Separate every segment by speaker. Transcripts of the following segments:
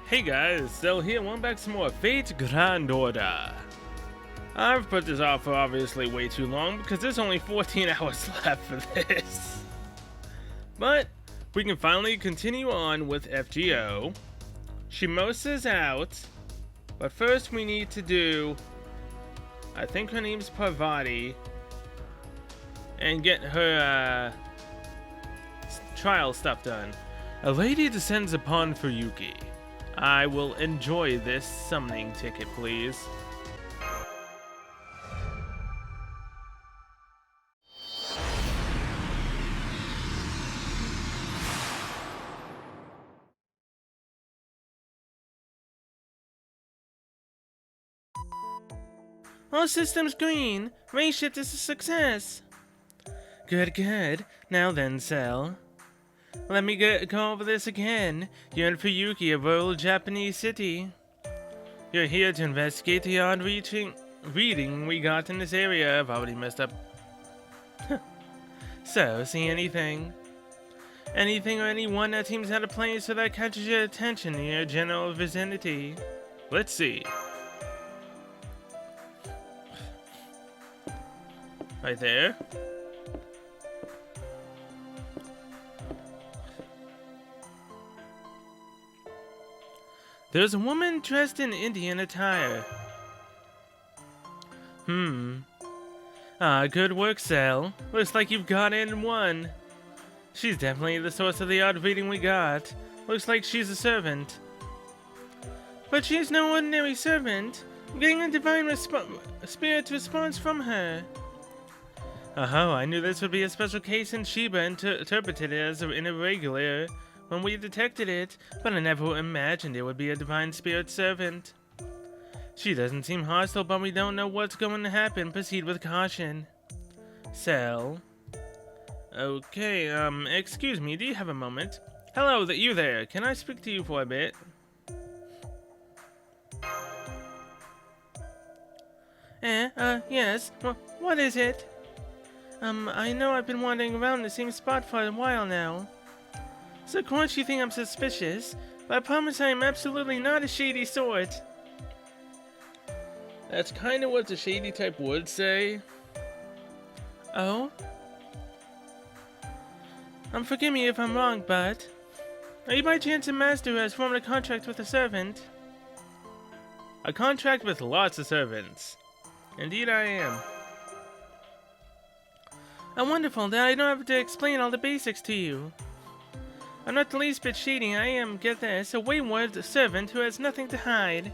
Speaker 1: Hey guys, so here, welcome back to some more Fate Grand Order. I've put this off for obviously way too long because there's only 14 hours left for this. But we can finally continue on with FGO. Shimosa's out, but first we need to do, I think her name's Parvati, and get her trial stuff done. A lady descends upon Fuyuki. I will enjoy this summoning ticket, please. All systems green. Race shift is a success. Good. Now then, Cell. Let me go over this again. You're in Fuyuki, a rural Japanese city. You're here to investigate the odd reading we got in this area. I've already messed up. So, see anything? Anything or anyone that seems out of place or that catches your attention in your general vicinity? Let's see. Right there. There's a woman dressed in Indian attire. Good work, Cell. Looks like you've got it in one. She's definitely the source of the odd reading we got. Looks like she's a servant. But she's no ordinary servant. I'm getting a divine spirit response from her. Oh, I knew this would be a special case, and Sheba interpreted it as an irregular when we detected it, but I never imagined it would be a divine spirit servant. She doesn't seem hostile, but we don't know what's going to happen. Proceed with caution. Cell. Okay, excuse me, do you have a moment? Hello, you there. Can I speak to you for a bit? Yes. What is it? I know I've been wandering around the same spot for a while now. So of course you think I'm suspicious, but I promise I am absolutely not a shady sort. That's kind of what the shady type would say. Oh? Forgive me if I'm wrong, but are you by chance a master who has formed a contract with a servant? A contract with lots of servants. Indeed I am. Wonderful that I don't have to explain all the basics to you. I'm not the least bit shady. I am, get this, a wayward servant who has nothing to hide.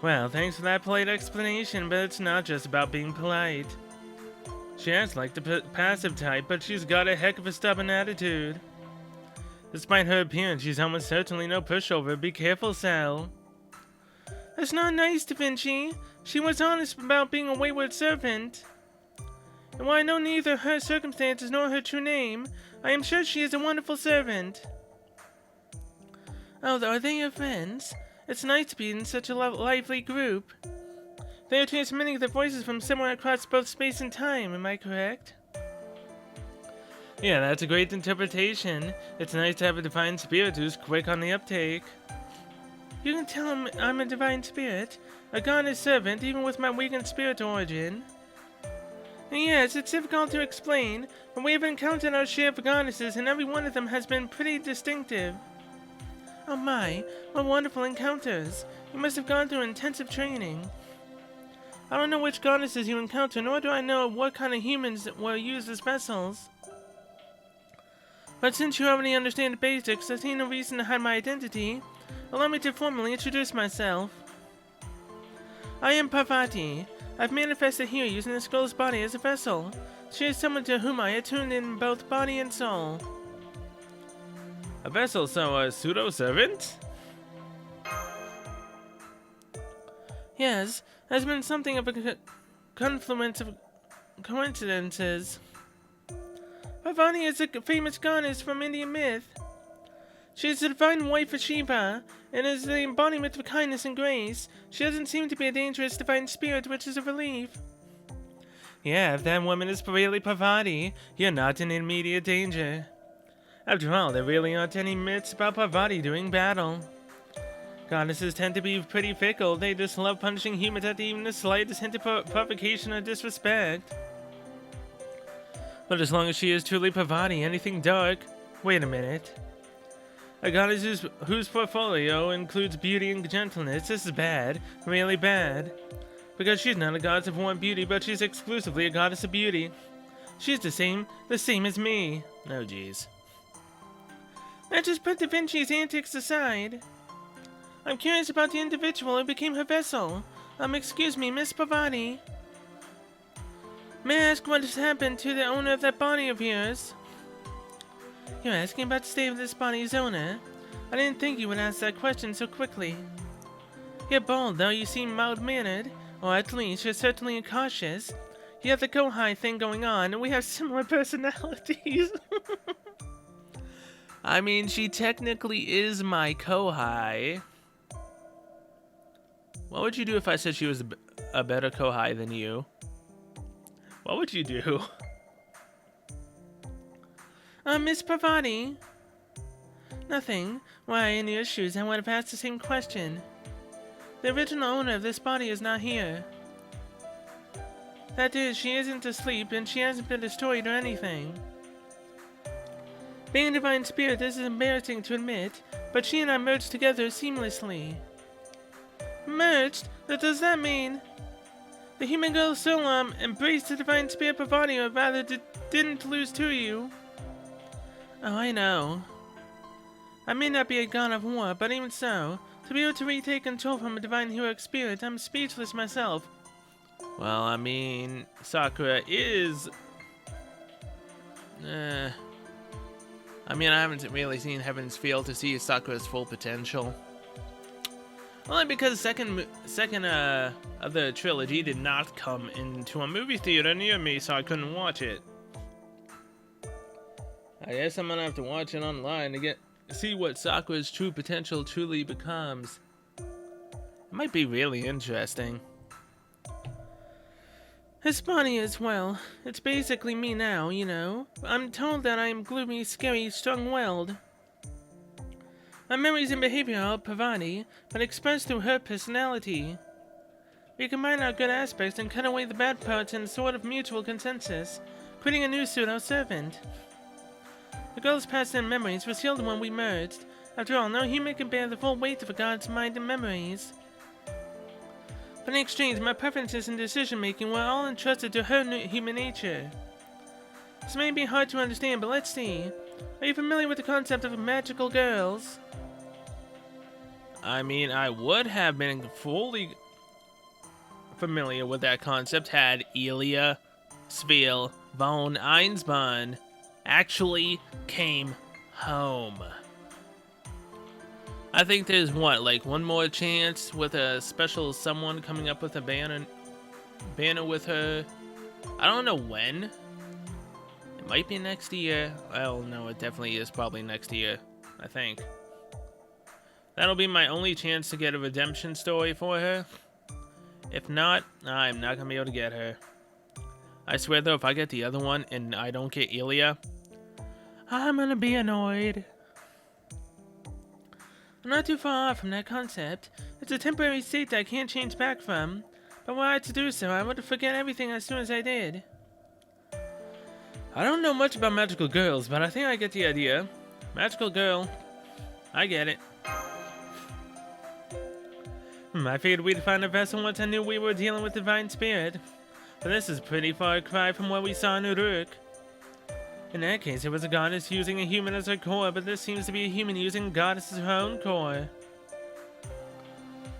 Speaker 1: Well, thanks for that polite explanation, but it's not just about being polite. She acts like the passive type, but she's got a heck of a stubborn attitude. Despite her appearance, she's almost certainly no pushover. Be careful, Sal. That's not nice, Da Vinci. She was honest about being a wayward servant. And while I know neither her circumstances nor her true name, I am sure she is a wonderful servant. Oh, are they your friends? It's nice to be in such a lively group. They are transmitting their voices from somewhere across both space and time, am I correct? Yeah, that's a great interpretation. It's nice to have a divine spirit who's quick on the uptake. You can tell him I'm a divine spirit, a goddess servant, even with my weakened spirit origin. And yes, it's difficult to explain, but we have encountered our share of goddesses, and every one of them has been pretty distinctive. Oh my, what wonderful encounters. You must have gone through intensive training. I don't know which goddesses you encounter, nor do I know what kind of humans were used as vessels. But since you already understand the basics, I see no reason to hide my identity. Allow me to formally introduce myself. I am Parvati. I've manifested here using this girl's body as a vessel. She is someone to whom I attuned in both body and soul. A vessel, so a pseudo-servant? Yes, has been something of a confluence of coincidences. Parvati is a famous goddess from Indian myth. She is the divine wife of Shiva, and is the embodiment of kindness and grace. She doesn't seem to be a dangerous divine spirit, which is a relief. Yeah, if that woman is really Parvati, you're not in immediate danger. After all, there really aren't any myths about Parvati doing battle. Goddesses tend to be pretty fickle. They just love punishing humans at even the slightest hint of provocation or disrespect. But as long as she is truly Parvati, anything dark... Wait a minute. A goddess whose portfolio includes beauty and gentleness. This is bad. Really bad. Because she's not a goddess of warm beauty, but she's exclusively a goddess of beauty. She's the same as me. Oh, jeez. Let's just put Da Vinci's antics aside. I'm curious about the individual who became her vessel. Excuse me, Miss Parvati. May I ask what has happened to the owner of that body of yours? You're asking about the state of this body's owner? I didn't think you would ask that question so quickly. You're bold, though you seem mild-mannered, or at least you're certainly cautious. You have the Kohai thing going on, and we have similar personalities. I mean, she technically is my Kohai. What would you do if I said she was a better Kohai than you? What would you do? Miss Parvati? Nothing. Why, in your shoes, I would have asked the same question. The original owner of this body is not here. That is, she isn't asleep, and she hasn't been destroyed or anything. Being a divine spirit, this is embarrassing to admit, but she and I merged together seamlessly. Merged? What does that mean? The human girl soul embraced the divine spirit Parvati, or rather didn't lose to you. Oh, I know. I may not be a god of war, but even so, to be able to retake control from a divine heroic spirit, I'm speechless myself. Well, I mean, Sakura is... I mean, I haven't really seen Heaven's Feel to see Sakura's full potential. Only because second of the trilogy did not come into a movie theater near me, so I couldn't watch it. I guess I'm gonna have to watch it online to see what Sakura's true potential truly becomes. It might be really interesting. His body as well. It's basically me now, you know. I'm told that I am gloomy, scary, strong-willed. My memories and behavior are Parvati, but expressed through her personality. We combine our good aspects and cut away the bad parts in a sort of mutual consensus, creating a new pseudo-servant. The girl's past and memories were sealed when we merged. After all, no human can bear the full weight of a god's mind and memories. But in exchange, my preferences and decision-making were all entrusted to her human nature. This may be hard to understand, but let's see. Are you familiar with the concept of magical girls? I mean, I would have been fully familiar with that concept had Elia, Svel, von Einsborn actually came home. I think there's like one more chance with a special someone coming up with a banner with her. I don't know when. It might be next year. Well, no, it definitely is probably next year, I think. That'll be my only chance to get a redemption story for her. If not, I'm not gonna be able to get her. I swear though, if I get the other one and I don't get Elia, I'm gonna be annoyed. I'm not too far off from that concept. It's a temporary state that I can't change back from. But were I to do so, I would forget everything as soon as I did. I don't know much about magical girls, but I think I get the idea. Magical girl. I get it. I figured we'd find a vessel once I knew we were dealing with divine spirit. But this is a pretty far cry from what we saw in Uruk. In that case, it was a goddess using a human as her core, but this seems to be a human using a goddess as her own core.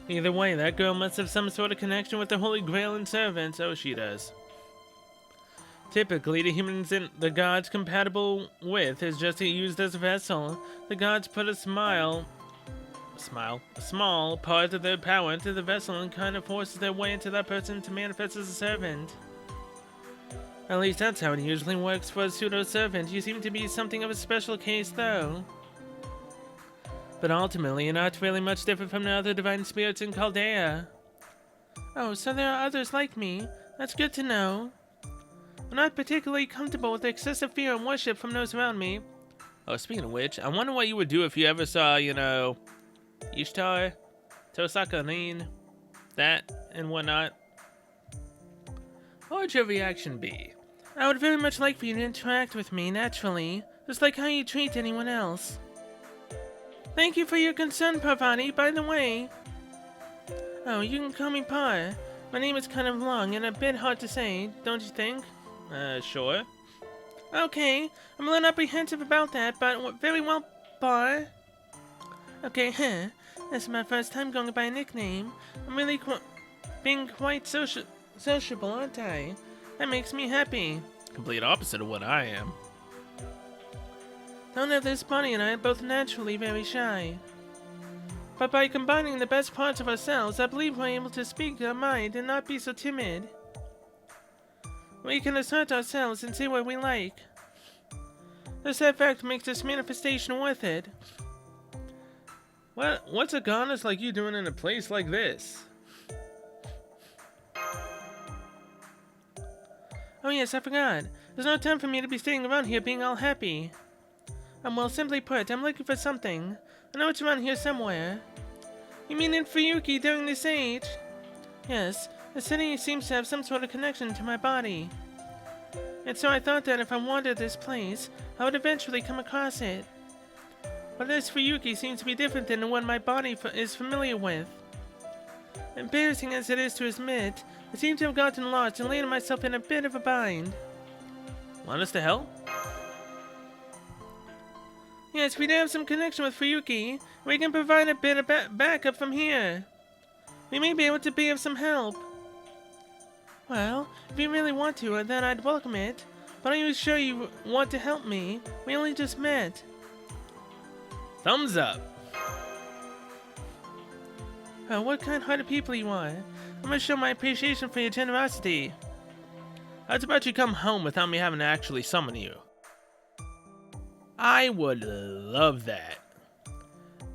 Speaker 1: Either way, that girl must have some sort of connection with the Holy Grail and servants. Oh, she does. Typically, the humans the gods compatible with is just used as a vessel. The gods put a small part of their power into the vessel and kind of forces their way into that person to manifest as a servant. At least that's how it usually works for a pseudo-servant. You seem to be something of a special case, though. But ultimately, you're not really much different from the other divine spirits in Chaldea. Oh, so there are others like me. That's good to know. I'm not particularly comfortable with the excessive fear and worship from those around me. Oh, speaking of which, I wonder what you would do if you ever saw, Ishtar. Tosakarine, that, and whatnot. What would your reaction be? I would very much like for you to interact with me naturally, just like how you treat anyone else. Thank you for your concern, Parvati, by the way. Oh, you can call me Par. My name is kind of long and a bit hard to say, don't you think? Sure. Okay, I'm a little apprehensive about that, but very well, Par. Okay, this is my first time going by a nickname. I'm really being quite sociable, aren't I? That makes me happy. Complete opposite of what I am. Don't know, this Bonnie and I are both naturally very shy. But by combining the best parts of ourselves, I believe we're able to speak our mind and not be so timid. We can assert ourselves and say what we like. This effect makes this manifestation worth it. What's a goddess like you doing in a place like this? Oh yes, I forgot. There's no time for me to be staying around here being all happy. Well, simply put, I'm looking for something. I know it's around here somewhere. You mean in Fuyuki during this age? Yes, the city seems to have some sort of connection to my body. And so I thought that if I wandered this place, I would eventually come across it. But this Fuyuki seems to be different than the one my body is familiar with. Embarrassing as it is to admit, I seem to have gotten lost and landed myself in a bit of a bind. Want us to help? Yes, we do have some connection with Fuyuki. We can provide a bit of backup from here. We may be able to be of some help. Well, if you really want to, then I'd welcome it. But are you sure you want to help me? We only just met. Thumbs up. Oh, what kind-hearted people you are. I'm gonna show my appreciation for your generosity. How's about you come home without me having to actually summon you? I would love that.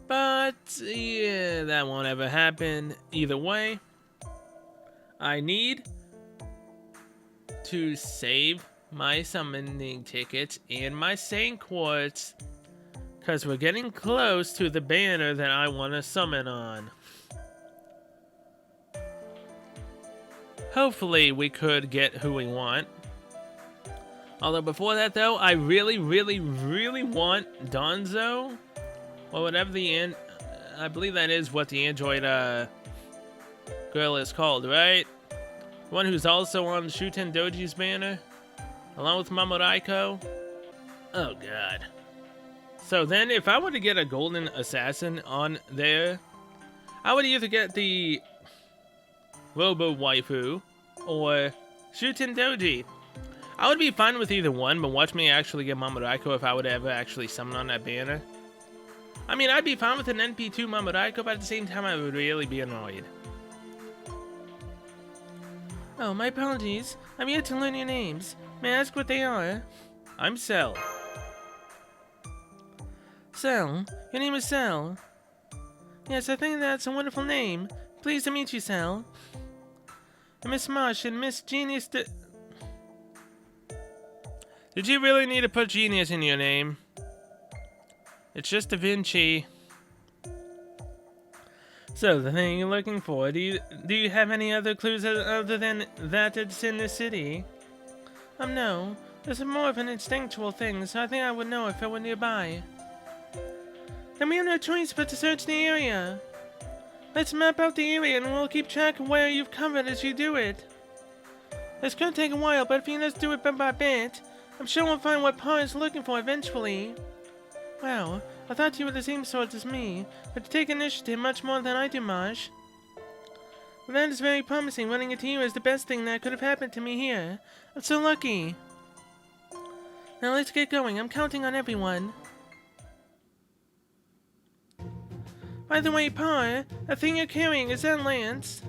Speaker 1: But, yeah, that won't ever happen. Either way, I need to save my summoning tickets and my Saint Quartz, because we're getting close to the banner that I want to summon on. Hopefully we could get who we want. Although before that though, I really want Donzo, or whatever I believe that is what the android girl is called, right? The one who's also on Shuten Doji's banner, along with Mamoraiko. Oh god. So then if I were to get a golden assassin on there, I would either get the Robo Waifu or Shuten Doji. I would be fine with either one, but watch me actually get Mamoraiko if I would ever actually summon on that banner. I mean, I'd be fine with an NP2 Mamoraiko, but at the same time I would really be annoyed. Oh, my apologies. I'm yet to learn your names. May I ask what they are? I'm Cell. Cell? Your name is Cell? Yes, I think that's a wonderful name. Pleased to meet you, Cell. And Miss Marsh and Miss Genius Did you really need to put Genius in your name? It's just Da Vinci. So, the thing you're looking for, do you have any other clues other than that it's in the city? No. This is more of an instinctual thing, so I think I would know if it were nearby. Then we have no choice but to search the area. Let's map out the area and we'll keep track of where you've covered as you do it. This could take a while, but if you just do it bit by bit, I'm sure we'll find what Pa is looking for eventually. Wow, I thought you were the same sort as me, but you take initiative much more than I do, Maj. Well, that is very promising. Running into you is the best thing that could have happened to me here. I'm so lucky. Now let's get going. I'm counting on everyone. By the way, Pa, that thing you're carrying, is that Lance?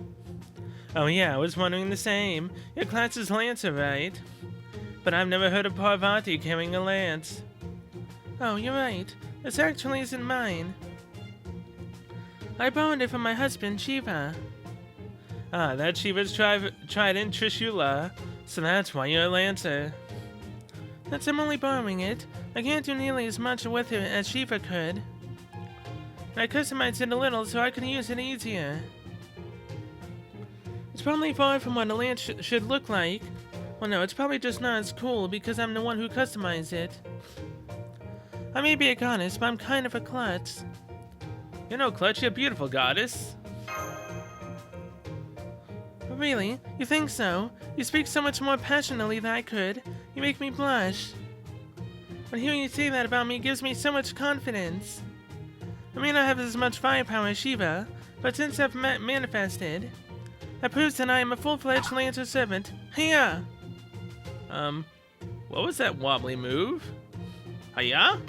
Speaker 1: Oh yeah, I was wondering the same. Your class is Lancer, right? But I've never heard of Parvati carrying a lance. Oh, you're right. This actually isn't mine. I borrowed it from my husband, Shiva. Ah, that's Shiva's trident Trishula, so that's why you're a Lancer. Since I'm only borrowing it, I can't do nearly as much with it as Shiva could. and I customized it a little so I could use it easier. It's probably far from what a lance should look like. Well, no, it's probably just not as cool because I'm the one who customized it. I may be a goddess, but I'm kind of a klutz. You're no klutz, you're a beautiful goddess. Really? You think so? You speak so much more passionately than I could. You make me blush. But hearing you say that about me gives me so much confidence. I may not have as much firepower as Shiva, but since I've manifested, that proves that I am a full-fledged Lancer servant. Hiya! What was that wobbly move? Hiya?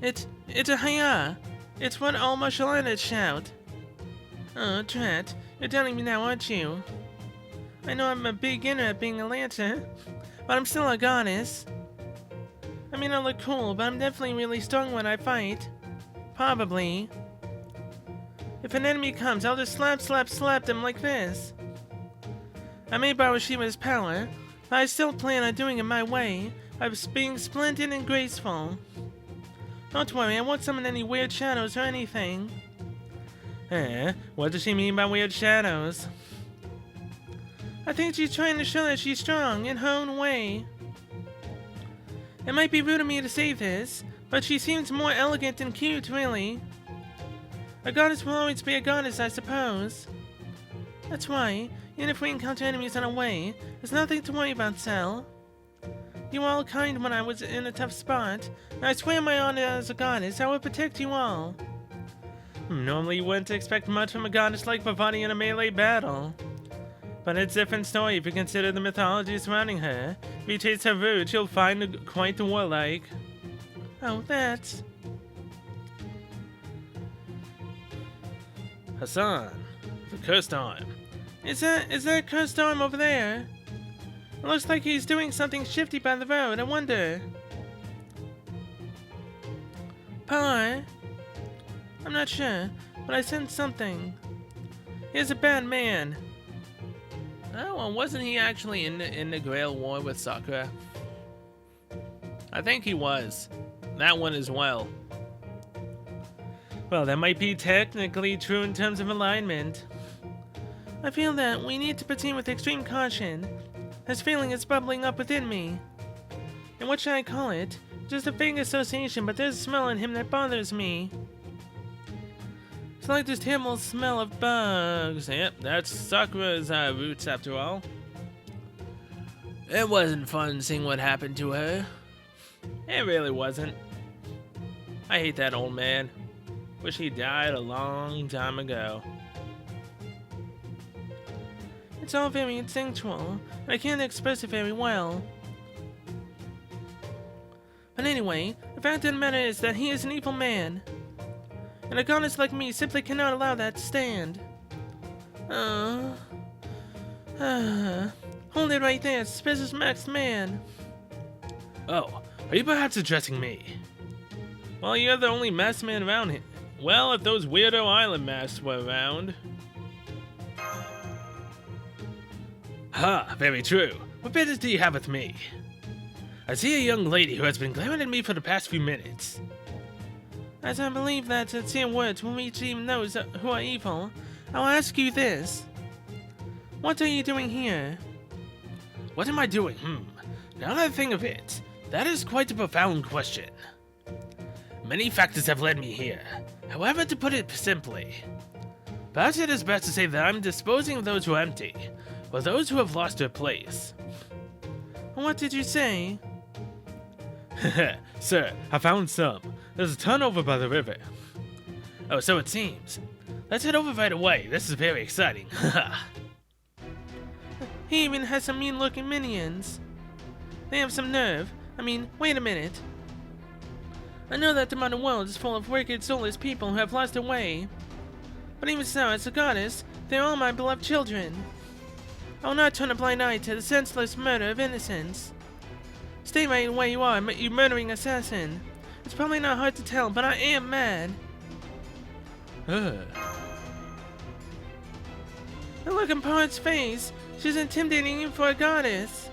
Speaker 1: It's a hiya. It's what all martial artists shout. Oh, drat. You're telling me now, aren't you? I know I'm a beginner at being a Lancer, but I'm still a goddess. I mean, I look cool, but I'm definitely really strong when I fight. Probably. If an enemy comes, I'll just slap them like this. I may borrow Shiva's power, but I still plan on doing it my way, by being splendid and graceful. Don't worry, I won't summon any weird shadows or anything. What does she mean by weird shadows? I think she's trying to show that she's strong in her own way. It might be rude of me to say this, but she seems more elegant and cute, really. A goddess will always be a goddess, I suppose. That's why, even if we encounter enemies on our way, there's nothing to worry about, Cell. You were all kind when I was in a tough spot, and I swear my honor as a goddess, I will protect you all. Normally you wouldn't expect much from a goddess like Bhavani in a melee battle. But it's a different story if you consider the mythology surrounding her. If you chase her route, you'll find her quite warlike. Oh, that's... Hassan, the cursed arm. Is that cursed arm over there? It looks like he's doing something shifty by the road, I wonder. Power? I'm not sure, but I sense something. He's a bad man. Oh, well, wasn't he actually in the Grail War with Sakura? I think he was. That one as well. Well, that might be technically true in terms of alignment. I feel that we need to proceed with extreme caution. This feeling is bubbling up within me. And what should I call it? Just a vague association, but there's a smell in him that bothers me. It's like this terrible smell of bugs. Yep, that's Sakura's roots after all. It wasn't fun seeing what happened to her. It really wasn't. I hate that old man. Wish he died a long time ago. It's all very instinctual, and I can't express it very well. But anyway, the fact of the matter is that he is an evil man. And a goddess like me simply cannot allow that to stand. Hold it right there, suspicious masked man. Oh, are you perhaps addressing me? Well, you're the only masked man around here. Well, if those weirdo island masks were around. Ha, very true. What business do you have with me? I see a young lady who has been glaring at me for the past few minutes. As I believe that sincere words will reach even those who are evil, I will ask you this. What are you doing here? What am I doing? Now that I think of it, that is quite a profound question. Many factors have led me here. However, to put it simply, perhaps it is best to say that I'm disposing of those who are empty, or those who have lost their place. What did you say? Sir, I found some. There's a ton over by the river. Oh, so it seems. Let's head over right away. This is very exciting. He even has some mean-looking minions. They have some nerve. I mean, wait a minute. I know that the modern world is full of wicked, soulless people who have lost their way. But even so, as a goddess, they're all my beloved children. I will not turn a blind eye to the senseless murder of innocents. Stay right where you are, you murdering assassin. It's probably not hard to tell, but I am mad. The look in Parrot's face. She's intimidating you for a goddess.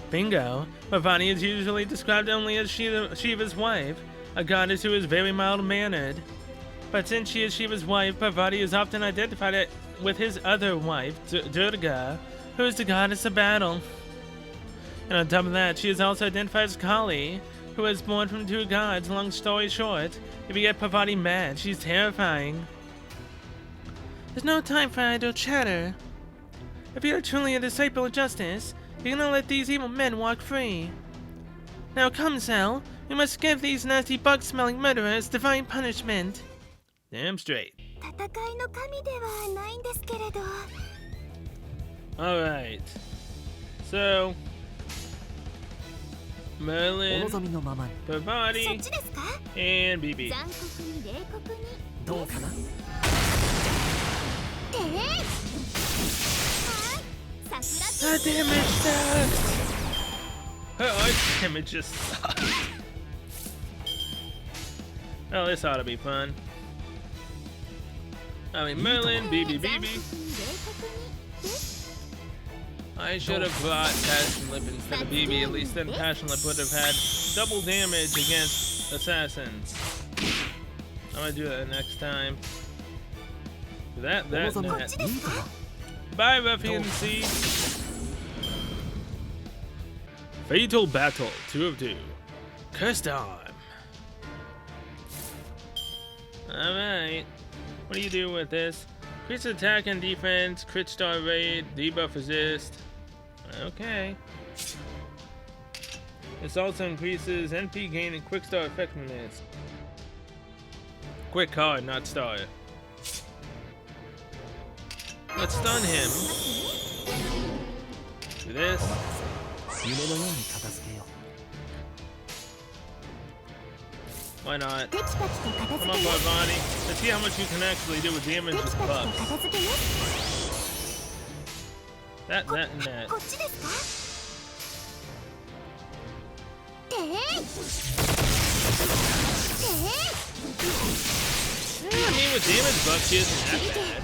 Speaker 1: Bingo. Bhavani is usually described only as Shiva's wife, a goddess who is very mild-mannered. But since she is Shiva's wife, Parvati is often identified with his other wife, Durga, who is the goddess of battle. And on top of that, she is also identified as Kali, who was born from two gods. Long story short, if you get Parvati mad, she's terrifying. There's no time for idle chatter. If you are truly a disciple of justice, you're gonna let these evil men walk free. Now come, Cell. We must give these nasty bug-smelling murderers divine punishment. Damn straight. Alright. So... Merlin, Parvati, and BB. Her damage sucks! Her arch damage just sucks. Oh, this ought to be fun. I mean, Merlin, BB. I should have brought Passion Lip instead of BB. At least then Passion Lip would have had double damage against assassins. I'm gonna do that next time. That. Bye, Ruffian C. Fatal Battle, 2 of 2. Cursed Arm. Alright. What do you do with this? Increase attack and defense, crit star rate, debuff resist. Okay. This also increases NP gain and quick star effectiveness. Quick card, not star. Let's stun him. Do this. Why not? Come on, Parvati. Let's see how much you can actually do with damage with buffs. That, and that. Yeah, I mean, with damage buffs, she isn't that bad.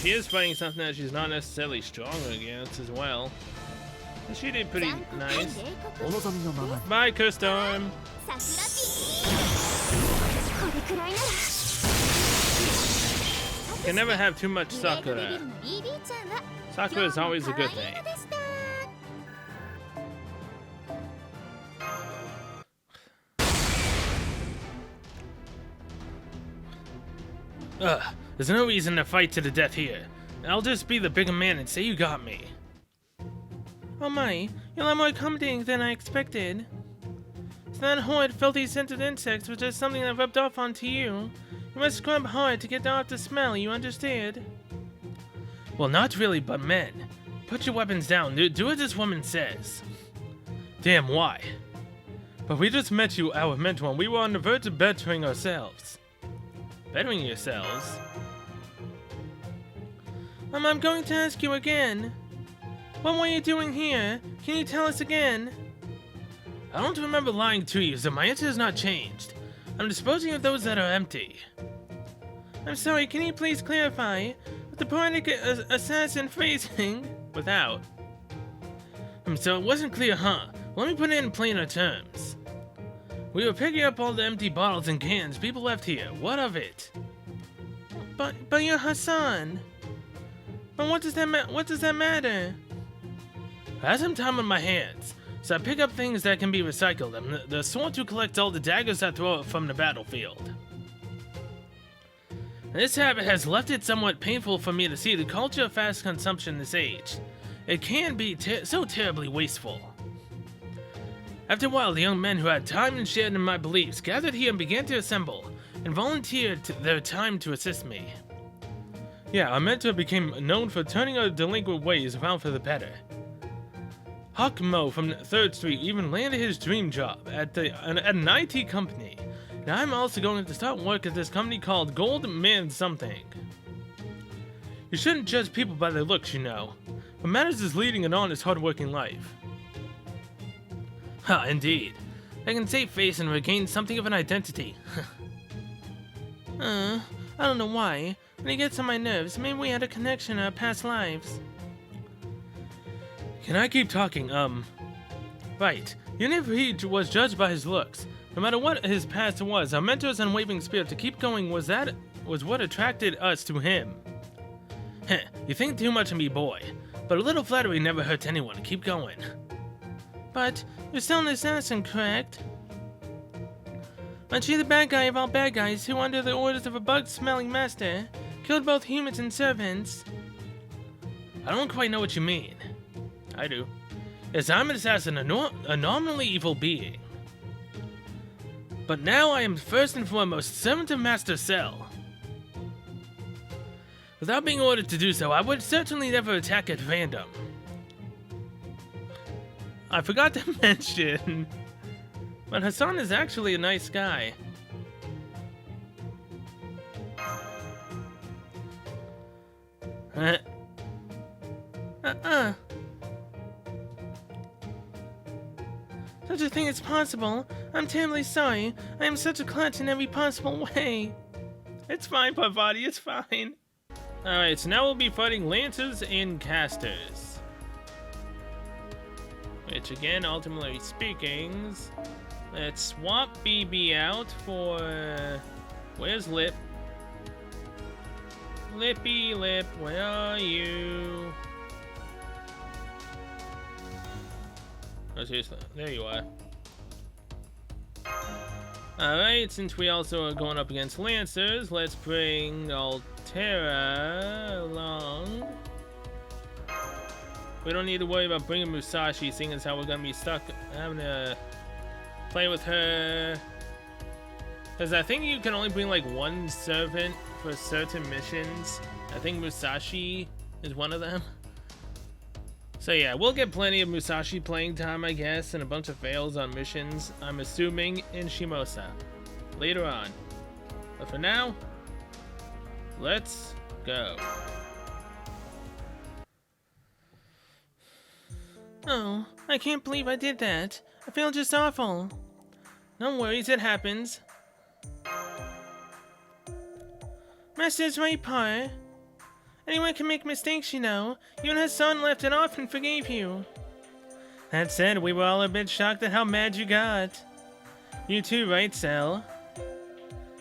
Speaker 1: She is fighting something that she's not necessarily strong against as well. And she did pretty nice. Bye, Cursed Arm. Can never have too much Sakura. Sakura is always a good thing. There's no reason to fight to the death here. I'll just be the bigger man and say you got me. Oh my, you're a lot more accommodating than I expected. It's that horrid, filthy scented insects was just something that rubbed off onto you. You must scrub hard to get off the smell, you understand? Well, not really, but men. Put your weapons down, do what this woman says. Damn, why? But we just met you, our mentor, and we were on the verge of bettering ourselves. Bettering yourselves? I'm going to ask you again. What were you doing here? Can you tell us again? I don't remember lying to you, so my answer has not changed. I'm disposing of those that are empty. I'm sorry, can you please clarify? With the poetic assassin phrasing? Without. So it wasn't clear, huh? Let me put it in plainer terms. We were picking up all the empty bottles and cans people left here. What of it? But you're Hassan. But what does that matter? I have some time on my hands, so I pick up things that can be recycled. I'm the sort to collect all the daggers I throw from the battlefield. This habit has left it somewhat painful for me to see the culture of fast consumption this age. It can be so terribly wasteful. After a while, the young men who had time and shared in my beliefs gathered here and began to assemble, and volunteered their time to assist me. Yeah, our mentor became known for turning our delinquent ways around for the better. Huck Mo from 3rd Street even landed his dream job at an IT company. Now I'm also going to start work at this company called Gold Man Something. You shouldn't judge people by their looks, you know. What matters is leading an honest, hard-working life. Ha, indeed. I can save face and regain something of an identity. I don't know why, but it gets on my nerves. Maybe we had a connection in our past lives. Can I keep talking? Right. Even if he was judged by his looks, no matter what his past was, our mentor's unwavering spirit to keep going was what attracted us to him. Heh, you think too much of me, boy. But a little flattery never hurts anyone. Keep going. But you're still an assassin, correct? Aren't you the bad guy of all bad guys who, under the orders of a bug-smelling master, killed both humans and servants? I don't quite know what you mean. I do. Yes, I'm an assassin, a nominally evil being. But now I am first and foremost servant of Master Cell. Without being ordered to do so, I would certainly never attack at random. I forgot to mention, but Hassan is actually a nice guy. Such a thing is possible. I'm terribly sorry. I am such a klutz in every possible way. It's fine, Parvati, it's fine. Alright, so now we'll be fighting Lancers and Casters. Which again, ultimately speaking, let's swap BB out for... Where's Lip? Lippy Lip, where are you? Oh, seriously, there you are. Alright, since we also are going up against Lancers, let's bring Altera along. We don't need to worry about bringing Musashi, seeing as how we're gonna be stuck having to play with her. Because I think you can only bring like one servant for certain missions. I think Musashi is one of them. So yeah, we'll get plenty of Musashi playing time, I guess, and a bunch of fails on missions, I'm assuming, in Shimosa. Later on. But for now, let's go. Oh, I can't believe I did that. I feel just awful. No worries, it happens. Master's right, Pa. Anyone can make mistakes, you know. You and Hassan left it off and forgave you. That said, we were all a bit shocked at how mad you got. You too, right, Cell?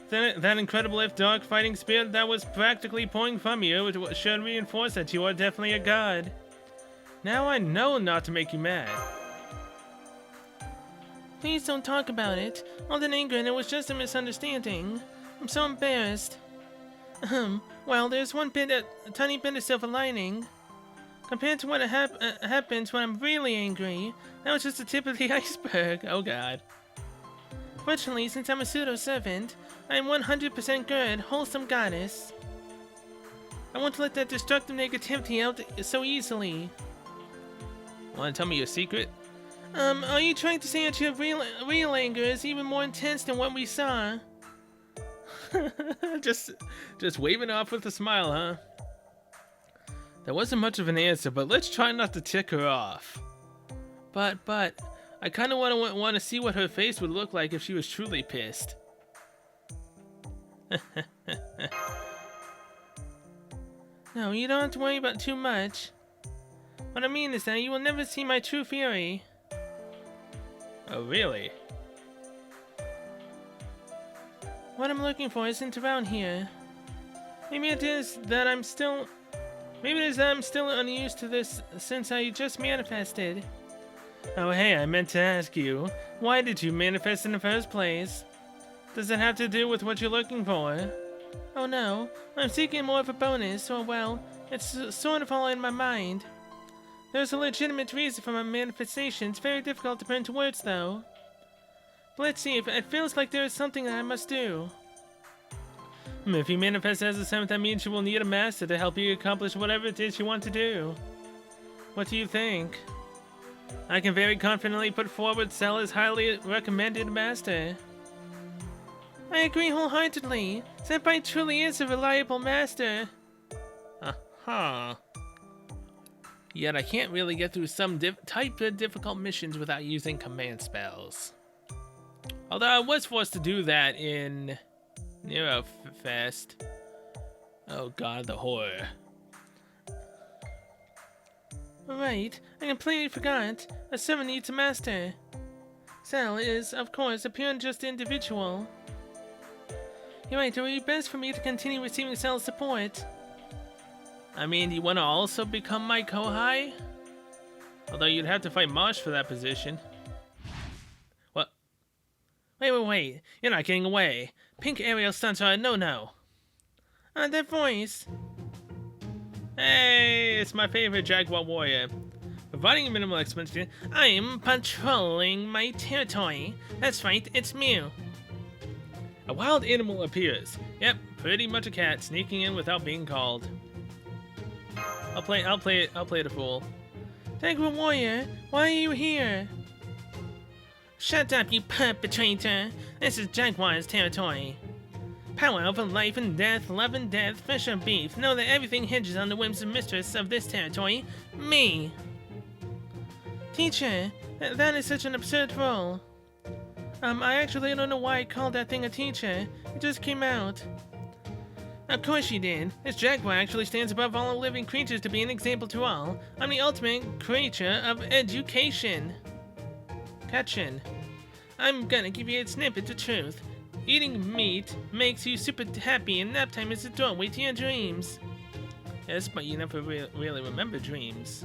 Speaker 1: That incredible if dark fighting spirit that was practically pouring from you, it should reinforce that you are definitely a god. Now I know not to make you mad. Please don't talk about it. All that anger and it was just a misunderstanding. I'm so embarrassed. Well, there's a tiny bit of silver lining. Compared to what happens when I'm really angry, that was just the tip of the iceberg. Oh god. Fortunately, since I'm a pseudo-servant, I am 100% good, wholesome goddess. I won't let that destructive negativity out so easily. Wanna tell me your secret? Are you trying to say that your real anger is even more intense than what we saw? just waving off with a smile, huh? That wasn't much of an answer, but let's try not to tick her off. But I kind of want to see what her face would look like if she was truly pissed. No, you don't have to worry about too much. What I mean is that you will never see my true fury. Oh, really? What I'm looking for isn't around here. Maybe it is that I'm still unused to this since I just manifested. Oh hey, I meant to ask you, why did you manifest in the first place? Does it have to do with what you're looking for? Oh no, I'm seeking more of a bonus, or well, it's sort of all in my mind. There's a legitimate reason for my manifestation. It's very difficult to put into words though. But let's see, if it feels like there is something that I must do. If you manifest as a seventh, that means you will need a master to help you accomplish whatever it is you want to do. What do you think? I can very confidently put forward Cell as highly recommended master. I agree wholeheartedly. Senpai truly is a reliable master. Uh-huh. Yet I can't really get through some type of difficult missions without using command spells. Although I was forced to do that in Neurofest. Oh god, the horror. Right, I completely forgot. A servant needs a master. Cell is, of course, a pure and just individual. You're right, it would be best for me to continue receiving Cell's support. I mean, do you want to also become my Kohai? Although you'd have to fight Marsh for that position. What? Wait. You're not getting away. Pink aerial stunts are a no-no. That voice. Hey, it's my favorite Jaguar warrior. Providing minimal expenditure, I'm patrolling my territory. That's right, it's Mew. A wild animal appears. Yep, pretty much a cat sneaking in without being called. I'll play the fool. Jaguar warrior, why are you here? Shut up, you perpetrator. This is Jaguar's territory. Power over life and death, love and death, fish or beef. Know that everything hinges on the whims and mistress of this territory, me. Teacher, that is such an absurd role. I actually don't know why I called that thing a teacher. It just came out. Of course you did. This Jaguar actually stands above all living creatures to be an example to all. I'm the ultimate creature of education. Catchin. I'm gonna give you a snippet of truth. Eating meat makes you super happy, and nap time is the doorway to your dreams. Yes, but you never really remember dreams.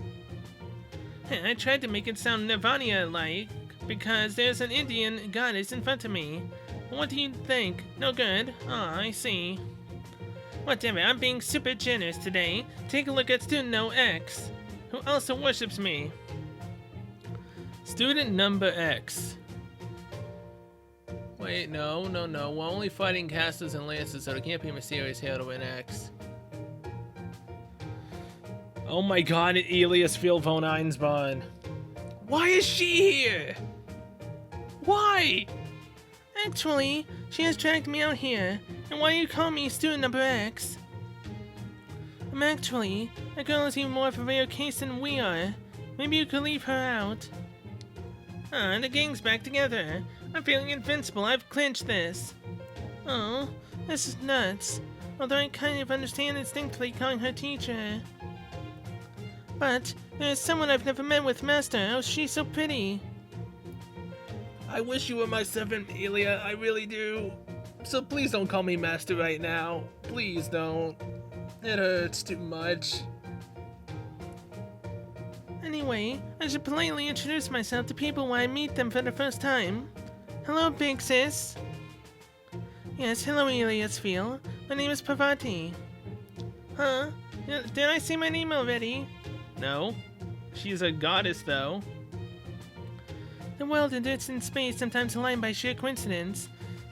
Speaker 1: I tried to make it sound Nirvana-like, because there's an Indian goddess in front of me. What do you think? No good? Ah, I see. Whatever, I'm being super generous today. Take a look at Student No X, who also worships me. Student number X. Wait, no. We're only fighting casters and lancers, so there can't be a mysterious heroine X. Oh my god, Elias Field von Einsborn. Why is she here? Why? Actually, she has dragged me out here. And why do you call me Student Number X? Actually, that girl is even more of a rare case than we are. Maybe you could leave her out. The gang's back together. I'm feeling invincible. I've clinched this. Oh, this is nuts. Although I kind of understand instinctively calling her teacher. But there's someone I've never met with Master. Oh, she's so pretty. I wish you were my servant, Elia. I really do. So please don't call me Master right now. Please don't. It hurts too much. Anyway, I should politely introduce myself to people when I meet them for the first time. Hello, big sis. Yes, hello, Elias Field. My name is Parvati. Huh? Did I say my name already? No. She's a goddess, though. The world and its in space sometimes align by sheer coincidence,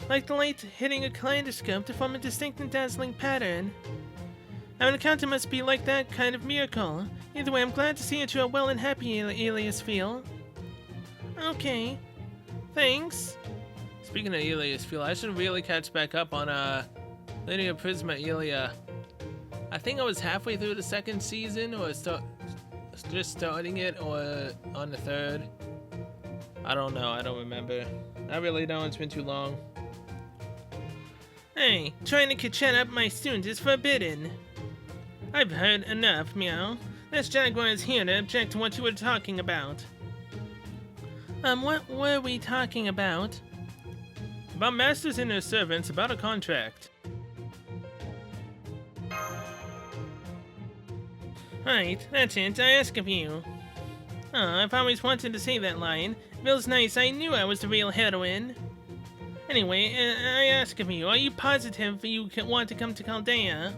Speaker 1: like the light hitting a kaleidoscope to form a distinct and dazzling pattern. Our encounter must be like that kind of miracle. Either way, I'm glad to see that you are well and happy, Elias Field. Okay. Thanks. Speaking of Elias Field, I should really catch back up on Linear Prisma Elia. I think I was halfway through the second season, or just starting it, or on the third. I don't know, I don't remember. I really don't, it's been too long. Hey, trying to catch up my student is forbidden. I've heard enough, meow. This Jaguar is here to object to what you were talking about. What were we talking about? About masters and their servants, about a contract. Right, that's it, I ask of you. Oh, I've always wanted to say that line. Feels nice, I knew I was the real heroine. Anyway, I ask of you, are you positive you want to come to Chaldea?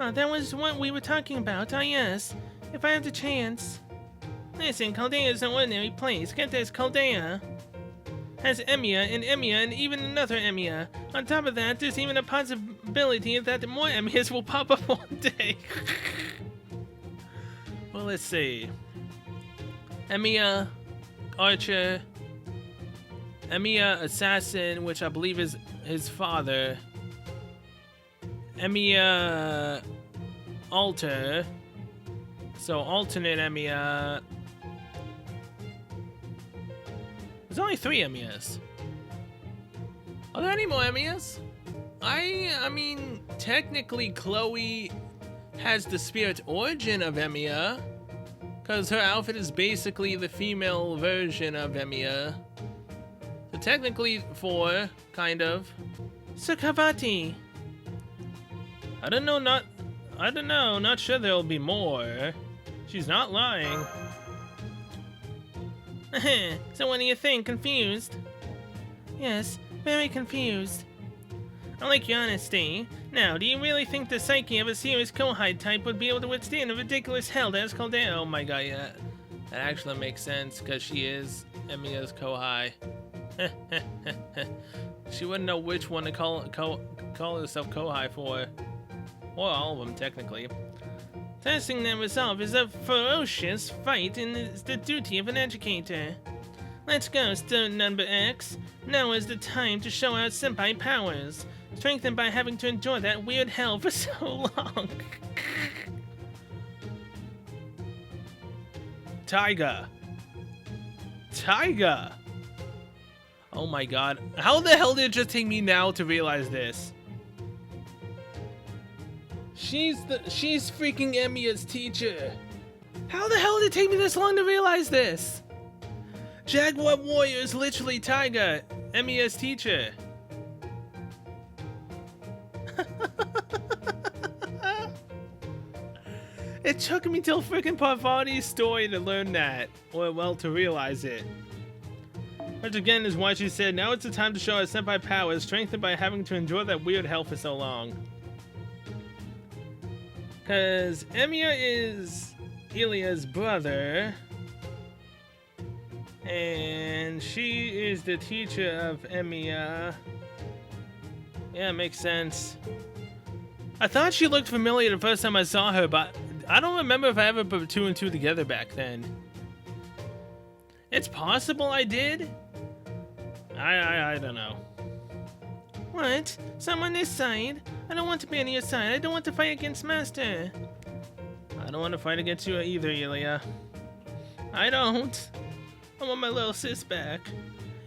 Speaker 1: Oh, that was what we were talking about, yes. If I have the chance. Listen, Chaldea is no ordinary place. Get this, Chaldea has Emiya and even another Emiya. On top of that, there's even a possibility that more Emiyas will pop up one day. Well, let's see. Emiya, Archer, Emiya, Assassin, which I believe is his father. Emiya, Alter. So alternate Emiya. There's only 3 Emiyas. Are there any more Emiyas? I mean, technically Chloe has the spirit origin of Emiya.
Speaker 2: Because her outfit is basically the female version of Emiya. So technically 4, kind of.
Speaker 1: Sukhavati.
Speaker 2: I don't know, not sure there'll be more. She's not lying.
Speaker 1: So what do you think? Confused? Yes, very confused. I like your honesty. Now, do you really think the psyche of a serious Kohai type would be able to withstand a ridiculous hell that's called down?
Speaker 2: Oh my god, yeah. That actually makes sense, because she is Emiya's Kohai. She wouldn't know which one to call herself Kohai for. Or all of them, technically.
Speaker 1: Testing that resolve is a ferocious fight and is the duty of an educator. Let's go, student number X. Now is the time to show our senpai powers. Strengthened by having to endure that weird hell for so long.
Speaker 2: Taiga. Oh my god. How the hell did it just take me now to realize this? She's freaking Emiya's teacher. How the hell did it take me this long to realize this? Jaguar Warrior is literally Taiga, Emiya's teacher. It took me till freaking Parvati's story to learn that, or well, to realize it. Which again is why she said, now it's the time to show our senpai powers, strengthened by having to endure that weird hell for so long. Cause Emiya is Ilya's brother, and she is the teacher of Emiya. Yeah, makes sense. I thought she looked familiar the first time I saw her, but I don't remember if I ever put 2 and 2 together back then. It's possible I did? I don't know.
Speaker 1: What? So I'm on this side? I don't want to be on your side. I don't want to fight against Master.
Speaker 2: I don't want to fight against you either, Ilya.
Speaker 1: I don't. I want my little sis back.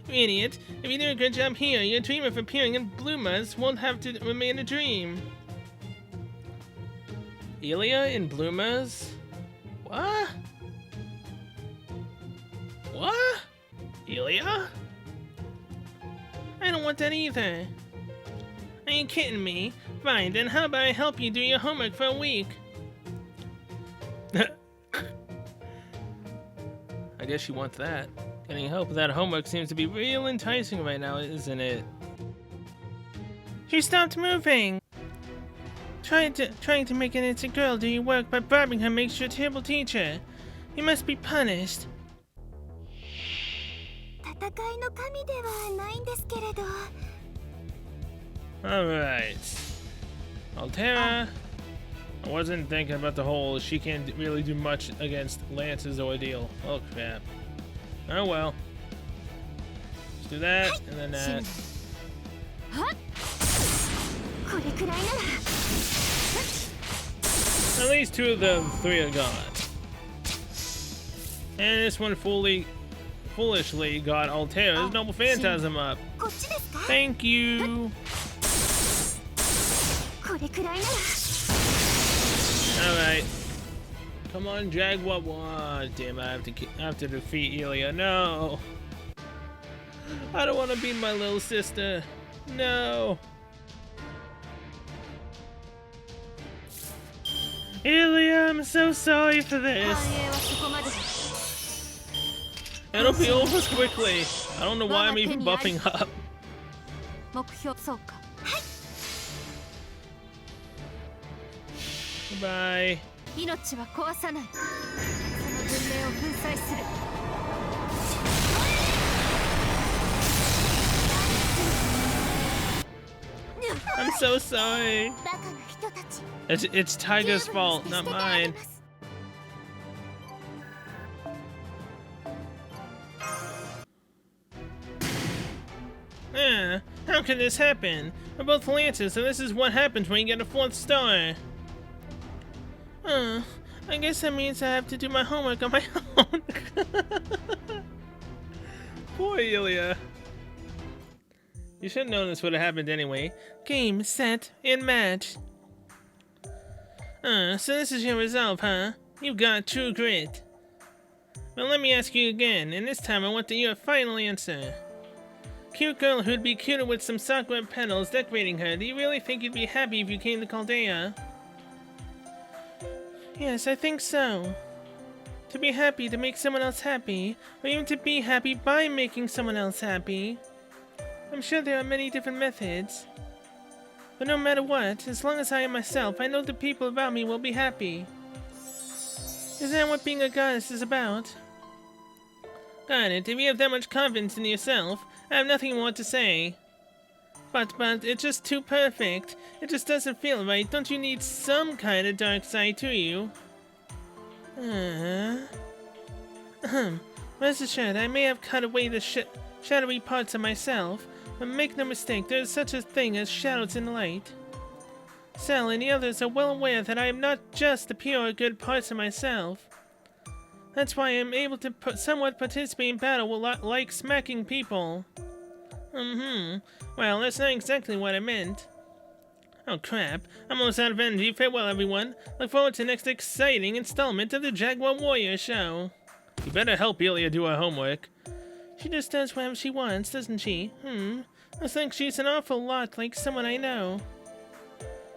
Speaker 1: You idiot. If you do a good job here, your dream of appearing in Blumas won't have to remain a dream.
Speaker 2: Ilya in Blumas? What? What? Ilya?
Speaker 1: I don't want that either. Are you kidding me? Fine, then how about I help you do your homework for a week?
Speaker 2: I guess she wants that. Getting help with that homework seems to be real enticing right now, isn't it?
Speaker 1: She stopped moving! Trying to make an innocent girl do your work by bribing her makes you a terrible teacher. You must be punished.
Speaker 2: Alright. Altera. I wasn't thinking about the whole she can't really do much against Lance's ordeal. Oh crap. Oh well. Let's do that, and then that. At least 2 of the 3 are gone. And this one foolishly got Altera's Noble Phantasm up. Thank you! Alright. Come on, Jaguar. Oh, damn, I have to defeat Ilya. No! I don't want to beat my little sister. No!
Speaker 1: Ilya, I'm so sorry for this.
Speaker 2: It'll be over quickly. I don't know why I'm even buffing up. Goodbye. I'm so sorry. It's Taiga's fault, not mine.
Speaker 1: How could this happen? We're both Lances, and this is what happens when you get a 4th star. I guess that means I have to do my homework on my own.
Speaker 2: Poor Ilya. You should have known this would have happened anyway.
Speaker 1: Game, set, and match. So this is your resolve, huh? You've got true grit.
Speaker 2: Well, let me ask you again, and this time I want your final answer. Cute girl who'd be cuter with some sakura petals decorating her. Do you really think you'd be happy if you came to Caldea? Yes, I think so. To be happy to make someone else happy, or even to be happy by making someone else happy. I'm sure there are many different methods. But no matter what, as long as I am myself, I know the people around me will be happy. Isn't that what being a goddess is about? Got it. If you have that much confidence in yourself, I have nothing more to say. But, it's just too perfect. It just doesn't feel right. Don't you need some kind of dark side to you? Rest assured, I may have cut away the shadowy parts of myself, but make no mistake, there is such a thing as shadows in the light. Cell and the others are well aware that I am not just the pure good parts of myself. That's why I am able to somewhat participate in battle like smacking people. Well, that's not exactly what I meant. Oh crap, I'm almost out of energy. Farewell everyone. Look forward to the next exciting installment of the Jaguar Warrior show. You better help Ilya do her homework. She just does whatever she wants, doesn't she? I think she's an awful lot like someone I know.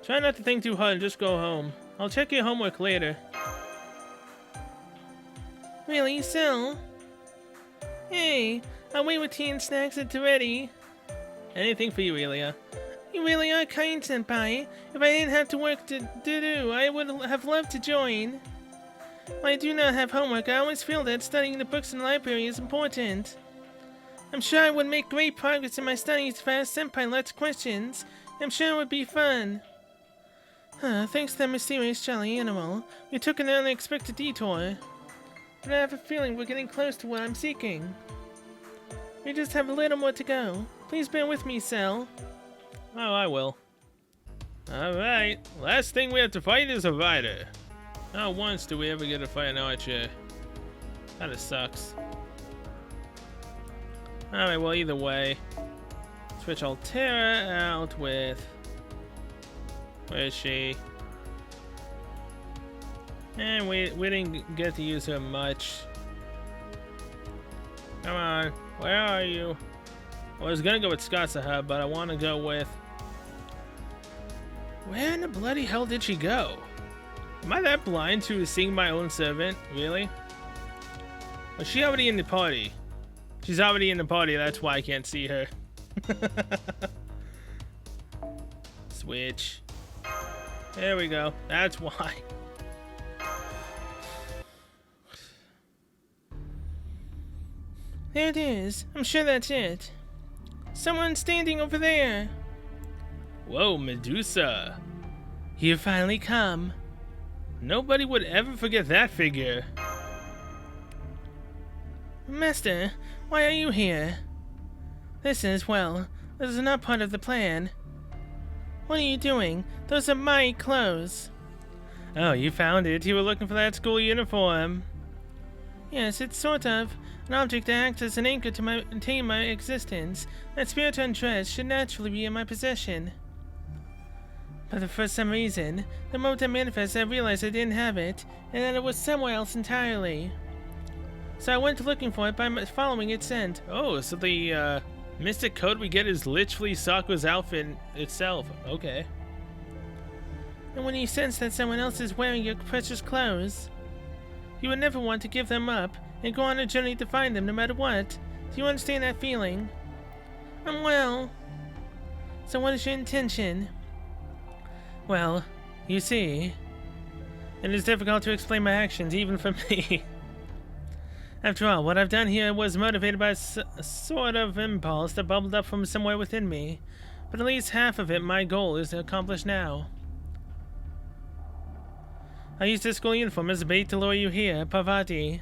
Speaker 2: Try not to think too hard and just go home. I'll check your homework later. Really, Sil? Hey, I'll wait with tea and snacks until ready. Anything for you, Ilya. You really are kind, Senpai. If I didn't have to work to do, I would have loved to join. When I do not have homework, I always feel that studying the books in the library is important. I'm sure I would make great progress in my studies if I asked Senpai lots of questions. I'm sure it would be fun. Thanks to that mysterious jelly animal, we took an unexpected detour. But I have a feeling we're getting close to what I'm seeking. We just have a little more to go. Please bear with me, Cell.
Speaker 1: Oh, I will. Alright, last thing we have to fight is a rider. Not once do we ever get to fight an archer. Kinda sucks. Alright, well either way. Switch Altera out with... Where is she? And we didn't get to use her much. Come on, where are you? I was gonna go with Skatsuha, but I want to go with... Where in the bloody hell did she go? Am I that blind to seeing my own servant? Really? Was she already in the party? She's already in the party, that's why I can't see her. Switch. There we go, that's why.
Speaker 2: There it is. I'm sure that's it. Someone standing over there.
Speaker 1: Whoa, Medusa.
Speaker 2: You finally come.
Speaker 1: Nobody would ever forget that figure.
Speaker 2: Master, why are you here? This is not part of the plan. What are you doing? Those are my clothes.
Speaker 1: Oh, you found it. You were looking for that school uniform.
Speaker 2: Yes, it's sort of an object that acts as an anchor to maintain my existence. That spirit undress should naturally be in my possession. But for some reason, the moment I manifested, I realized I didn't have it, and that it was somewhere else entirely. So I went looking for it by following its scent.
Speaker 1: Oh, so the mystic code we get is literally Sakura's outfit itself. Okay.
Speaker 2: And when you sense that someone else is wearing your precious clothes, you would never want to give them up and go on a journey to find them no matter what. Do you understand that feeling? Well. So what is your intention?
Speaker 1: Well, you see, it is difficult to explain my actions even for me. After all, what I've done here was motivated by a sort of impulse that bubbled up from somewhere within me. But at least half of it, my goal, is accomplished now. I used this school uniform as a bait to lure you here, Parvati.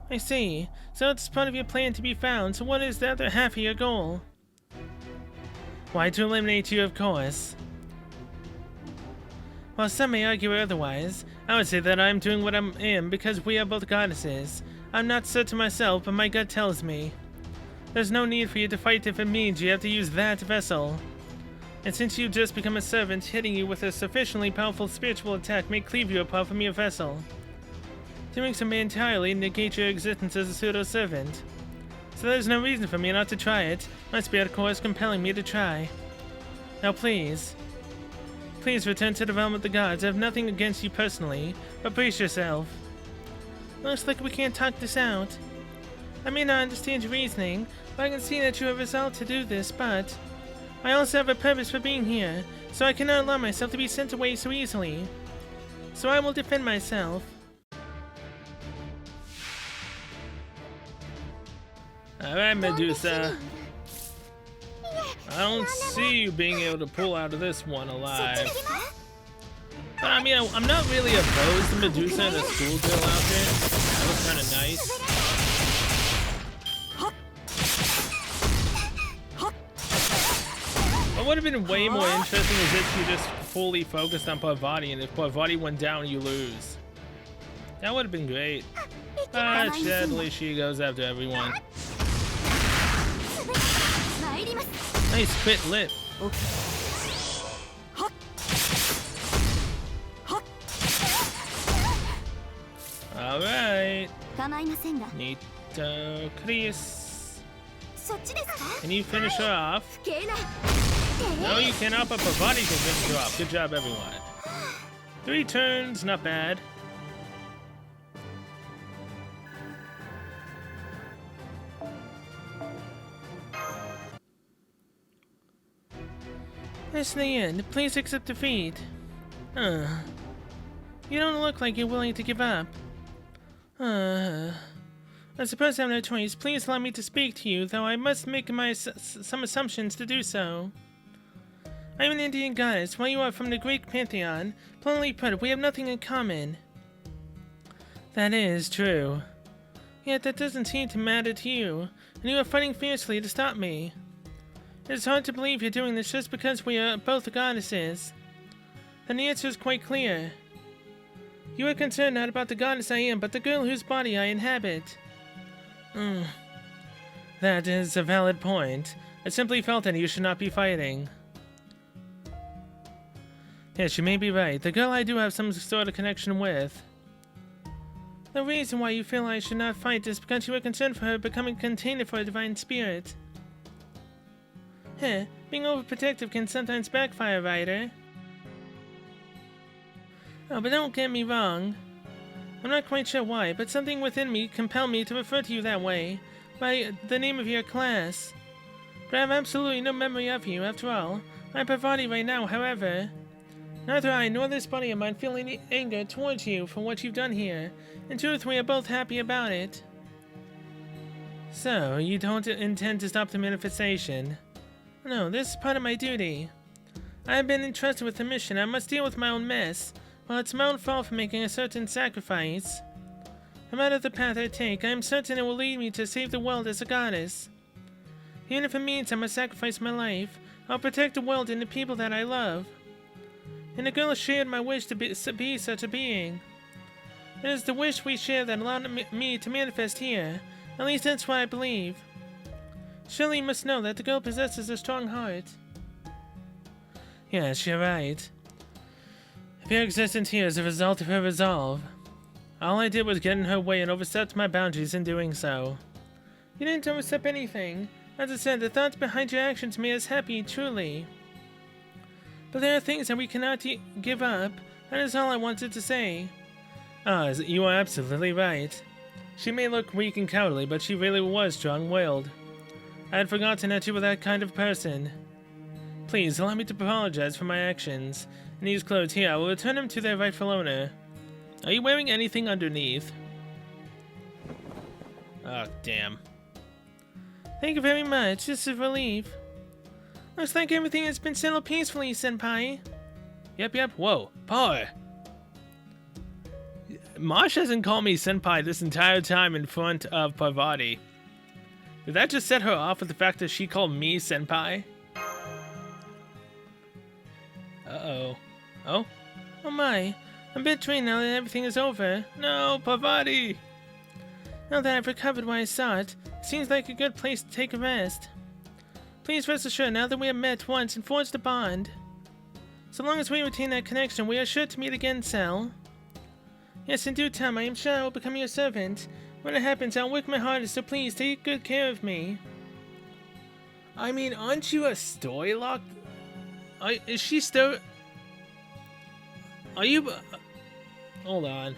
Speaker 2: I see. So it's part of your plan to be found. So what is the other half of your goal?
Speaker 1: Why, to eliminate you, of course.
Speaker 2: While some may argue otherwise,
Speaker 1: I would say that I'm doing what I am because we are both goddesses.
Speaker 2: I'm not certain myself, but my gut tells me.
Speaker 1: There's no need for you to fight if it means you have to use that vessel.
Speaker 2: And since you've just become a servant, hitting you with a sufficiently powerful spiritual attack may cleave you apart from your vessel.
Speaker 1: Doing so may entirely negate your existence as a pseudo-servant. So there's no reason for me not to try it. My spirit core is compelling me to try. Now please. Please return to the realm of the gods. I have nothing against you personally, but brace yourself. Looks like we can't talk this out. I may not understand your reasoning, but I can see that you have resolved to do this, but I also have a purpose for being here, so I cannot allow myself to be sent away so easily. So I will defend myself. Alright, Medusa. I don't see you being able to pull out of this one alive. But I mean, I'm not really opposed to Medusa and a schoolgirl outfit. That was kind of nice. What would have been way more interesting is if you just fully focused on Parvati, and if Parvati went down, you lose. That would have been great. But sadly, she goes after everyone. Nice crit lip. Alright. Nito Chris. Can you finish her off? No, you cannot, but Parvati can finish her off. Good job, everyone. 3 turns, not bad. This is the end. Please accept defeat. You don't look like you're willing to give up. I suppose I have no choice. Please allow me to speak to you, though I must make some assumptions to do so. I am an Indian goddess, while you are from the Greek pantheon. Plainly put, we have nothing in common. That is true. Yet that doesn't seem to matter to you, and you are fighting fiercely to stop me. It is hard to believe you're doing this just because we are both goddesses. Then the answer is quite clear. You are concerned not about the goddess I am, but the girl whose body I inhabit. That is a valid point. I simply felt that you should not be fighting. Yes, you may be right. The girl I do have some sort of connection with. The reason why you feel I should not fight is because you are concerned for her becoming a container for a divine spirit. Being overprotective can sometimes backfire, Ryder. Oh, but don't get me wrong. I'm not quite sure why, but something within me compelled me to refer to you that way, by the name of your class. But I have absolutely no memory of you, after all. I'm Parvati right now, however. Neither I nor this body of mine feel any anger towards you for what you've done here. In truth, we are both happy about it. So, you don't intend to stop the manifestation? No, this is part of my duty. I have been entrusted with a mission. I must deal with my own mess. Well, it's my own fault for making a certain sacrifice. No matter the path I take, I am certain it will lead me to save the world as a goddess. Even if it means I must sacrifice my life, I'll protect the world and the people that I love. And the girl shared my wish to be such a being. It is the wish we share that allowed me to manifest here. At least that's what I believe. Surely you must know that the girl possesses a strong heart. Yes, you're right. If your existence here is a result of her resolve, all I did was get in her way and overstepped my boundaries in doing so. You didn't overstep anything. As I said, the thoughts behind your actions made us happy, truly. But there are things that we cannot give up. That is all I wanted to say. You are absolutely right. She may look weak and cowardly, but she really was strong-willed. I had forgotten that you were that kind of person. Please, allow me to apologize for my actions. And these clothes here, I will return them to their rightful owner. Are you wearing anything underneath? Oh, damn. Thank you very much. This is a relief. Looks like everything has been settled peacefully, Senpai. Yep. Whoa. Power. Mosh hasn't called me Senpai this entire time in front of Parvati. Did that just set her off with the fact that she called me Senpai? Uh-oh. Oh? Oh my. I'm a bit drained now that everything is over. No, Parvati! Now that I've recovered what I sought, it seems like a good place to take a rest. Please rest assured, now that we have met once and forged a bond. So long as we retain that connection, we are sure to meet again, Cell. Yes, in due time, I am sure I will become your servant. When it happens, I'll work my hardest, so please take good care of me.
Speaker 2: I mean, aren't you a Storylock? Is she still... Are you... hold on.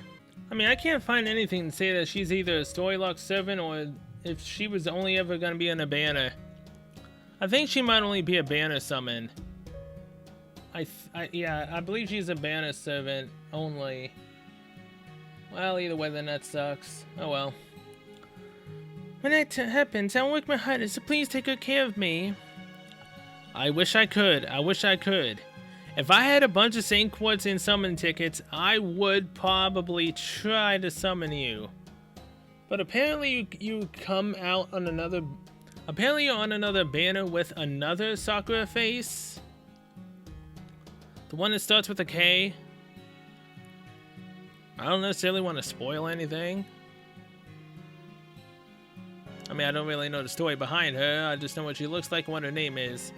Speaker 2: I mean, I can't find anything to say that she's either a Storylock servant or if she was only ever going to be in a banner. I think she might only be a banner summon. Yeah, I believe she's a banner servant only. Well, either way, then that sucks. Oh well.
Speaker 1: When that happens, I'll work my hardest, so please take good care of me.
Speaker 2: I wish I could. I wish I could. If I had a bunch of Saint Quartz and summon tickets, I would probably try to summon you. But apparently you come out on another... Apparently you're on another banner with another Sakura face. The one that starts with a K. I don't necessarily want to spoil anything. I mean, I don't really know the story behind her. I just know what she looks like and what her name is.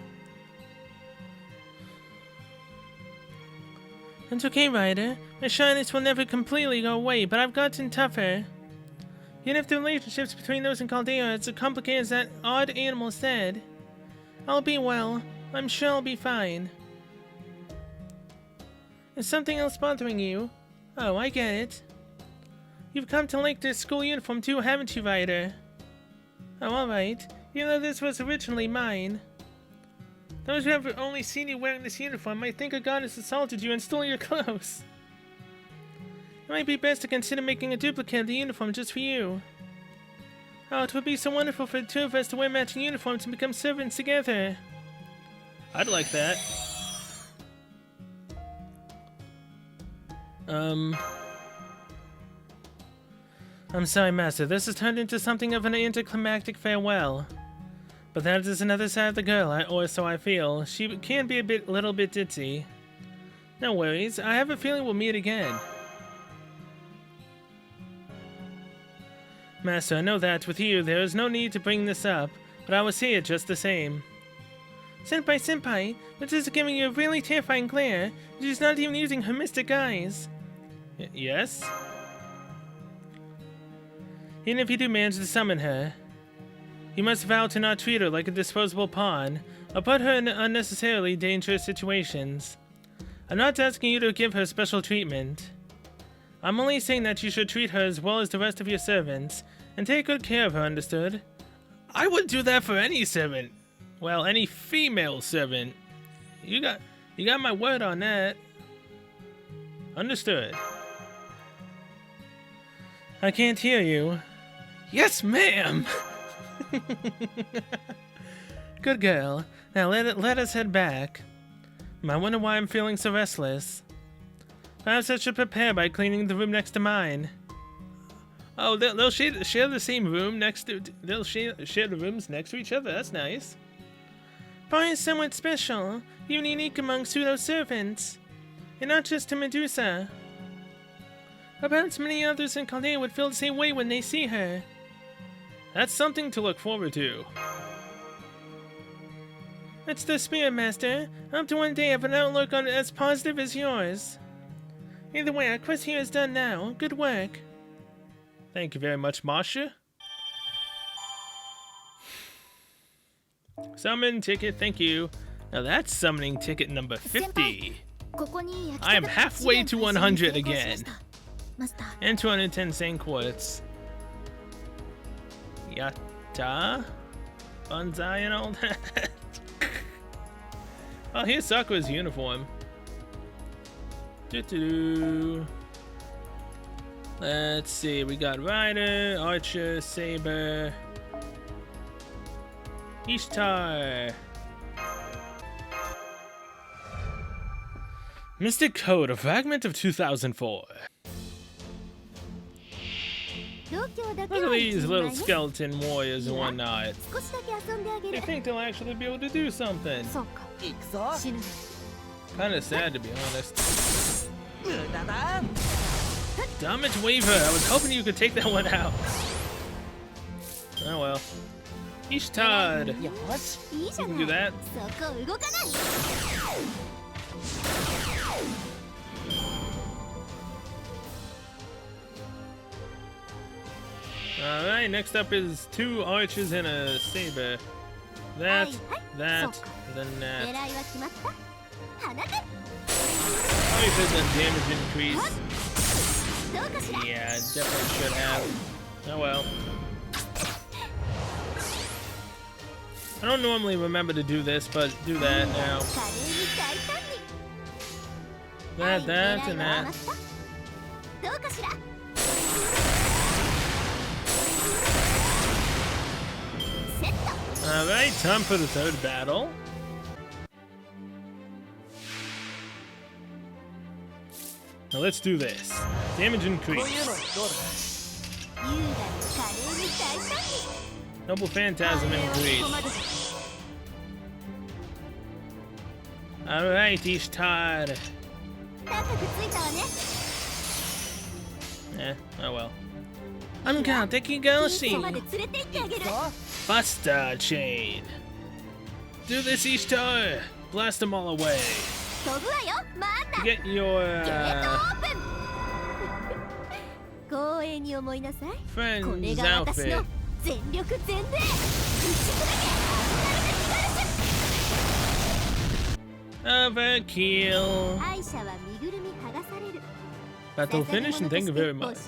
Speaker 1: It's okay, Ryder. My shyness will never completely go away, but I've gotten tougher. Even if the relationships between those in Caldea are as complicated as that odd animal said, I'll be well. I'm sure I'll be fine. Is something else bothering you? Oh, I get it. You've come to like this school uniform too, haven't you, Ryder? Oh, alright. Even though this was originally mine. Those who have only seen you wearing this uniform might think a goddess assaulted you and stole your clothes. It might be best to consider making a duplicate of the uniform just for you. Oh, it would be so wonderful for the two of us to wear matching uniforms and become servants together.
Speaker 2: I'd like that.
Speaker 1: I'm sorry, Master. This has turned into something of an anticlimactic farewell. But that is another side of the girl, or so I feel. She can be a little bit ditzy. No worries. I have a feeling we'll meet again. Master, I know that with you there is no need to bring this up, but I will say it just the same. Senpai, this is giving you a really terrifying glare. She's not even using her mystic eyes.
Speaker 2: Yes?
Speaker 1: Even if you do manage to summon her, you must vow to not treat her like a disposable pawn, or put her in unnecessarily dangerous situations. I'm not asking you to give her special treatment. I'm only saying that you should treat her as well as the rest of your servants, and take good care of her, understood?
Speaker 2: I would do that for any servant. Well, any female servant. You got my word on that. Understood.
Speaker 1: I can't hear you.
Speaker 2: Yes, ma'am!
Speaker 1: Good girl. Now let us head back. I wonder why I'm feeling so restless. Perhaps I should prepare by cleaning the room next to mine.
Speaker 2: Oh, they'll share the same room next to... They'll share the rooms next to each other. That's nice.
Speaker 1: Bar is somewhat special, even unique among pseudo-servants. And not just to Medusa. Perhaps many others in Caldea would feel the same way when they see her.
Speaker 2: That's something to look forward to.
Speaker 1: That's the spirit, Master. I hope to one day have an outlook on it as positive as yours. Either way, our quest here is done now. Good work.
Speaker 2: Thank you very much, Masha. Summon ticket, thank you. Now that's summoning ticket number 50. I am halfway to 100 again. And 210 Saint Quartz. Yatta? Banzai and all that. Oh, here's Sakura's uniform. Doo-doo-doo. Let's see, we got Rider, Archer, Saber, Ishtar. Mystic Code, a fragment of 2004. Look at these little skeleton warriors and whatnot. They think they'll actually be able to do something. Kinda sad, to be honest. Damage Weaver, I was hoping you could take that one out. Oh well. Ishtar! You can do that. Alright, next up is 2 archers and a saber. That, and then that. Probably said the damage increase. Yeah, definitely should have. Oh well. I don't normally remember to do this, but do that now. That, and that. Alright, time for the 3rd battle. Now let's do this. Damage increase. Noble Phantasm increase. Alright, Ishtar. Oh well. I'm taking Galaxy. Buster Chain. Do this, Ishtar. Blast them all away. Get your friend's outfit. Overkill. Battle finished, and thank you very much.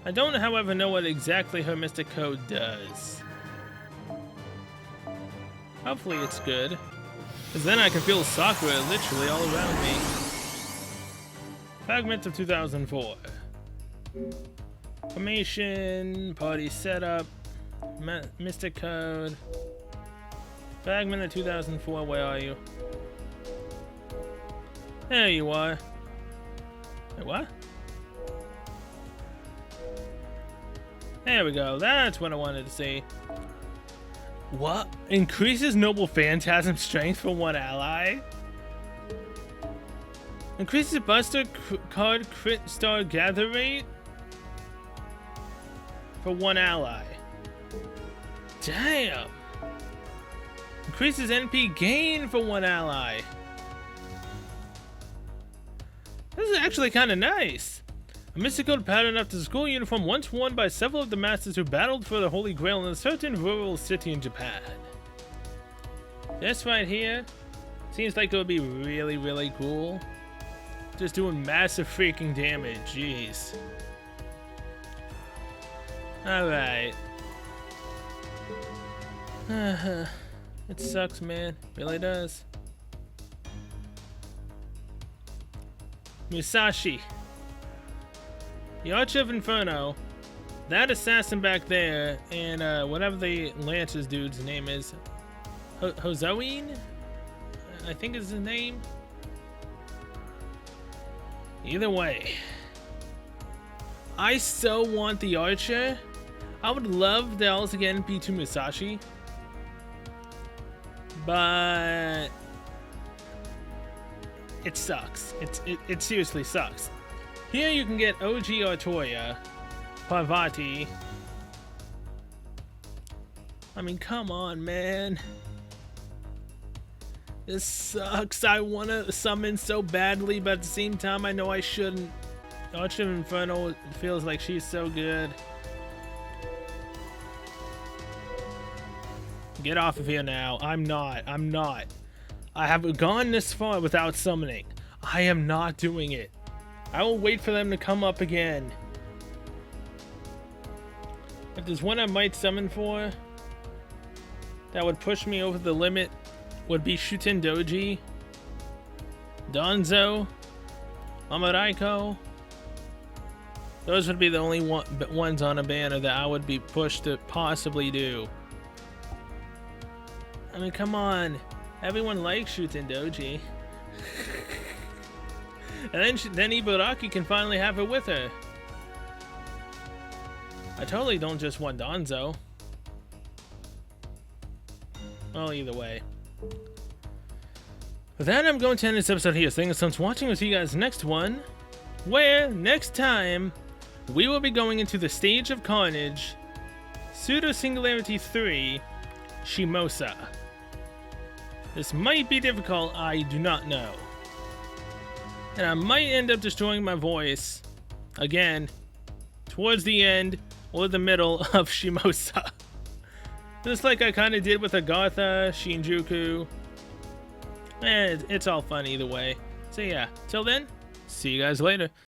Speaker 2: I don't, however, know what exactly her Mystic Code does. Hopefully it's good. Because then I can feel Sakura literally all around me. Fragments of 2004. Formation, party setup, Mystic Code. Fragment of 2004, where are you? There you are. Wait, what? There we go, that's what I wanted to see. What? Increases Noble Phantasm strength for 1 ally? Increases Buster card crit star gather rate for 1 ally. Damn! Increases NP gain for 1 ally. This is actually kind of nice. A mystical pattern after the school uniform once worn by several of the masters who battled for the Holy Grail in a certain rural city in Japan. This right here seems like it would be really, really cool. Just doing massive freaking damage, jeez. Alright. It sucks, man. Really does. Musashi. The Archer of Inferno, that assassin back there, and whatever the Lance's dude's name is, Hozoin? I think is his name. Either way, I so want the Archer. I would love to also get NP2 Musashi, but it sucks. It seriously sucks. Here you can get OG Artoya, Parvati. I mean, come on, man. This sucks. I want to summon so badly, but at the same time, I know I shouldn't. Archer of Inferno feels like she's so good. Get off of here now. I'm not. I have gone this far without summoning. I am not doing it. I will wait for them to come up again. If there's one I might summon for that would push me over the limit, would be Shuten Doji, Donzo, Amaraiko. Those would be the only ones on a banner that I would be pushed to possibly do. I mean, come on. Everyone likes Shuten Doji. And then Ibaraki can finally have her with her. I totally don't just want Donzo. Well, either way. With that, I'm going to end this episode here. Thanks so much for watching. We'll see you guys next one, where next time we will be going into the Stage of Carnage, Pseudo Singularity 3, Shimosa. This might be difficult, I do not know. And I might end up destroying my voice again towards the end or the middle of Shimosa. Just like I kind of did with Agartha, Shinjuku. It's all fun either way. So yeah, till then, see you guys later.